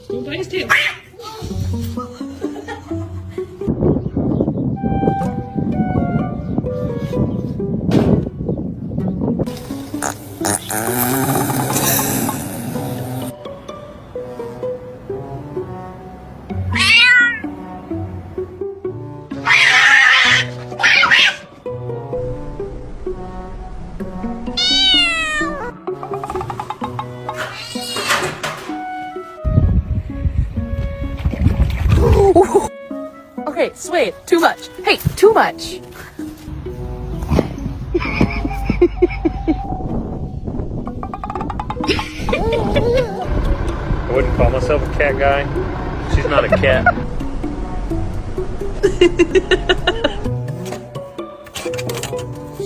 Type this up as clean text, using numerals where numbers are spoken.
Don't bite his tail. Okay, Sway, too much. Hey, too much. I wouldn't call myself a cat guy. She's not a cat.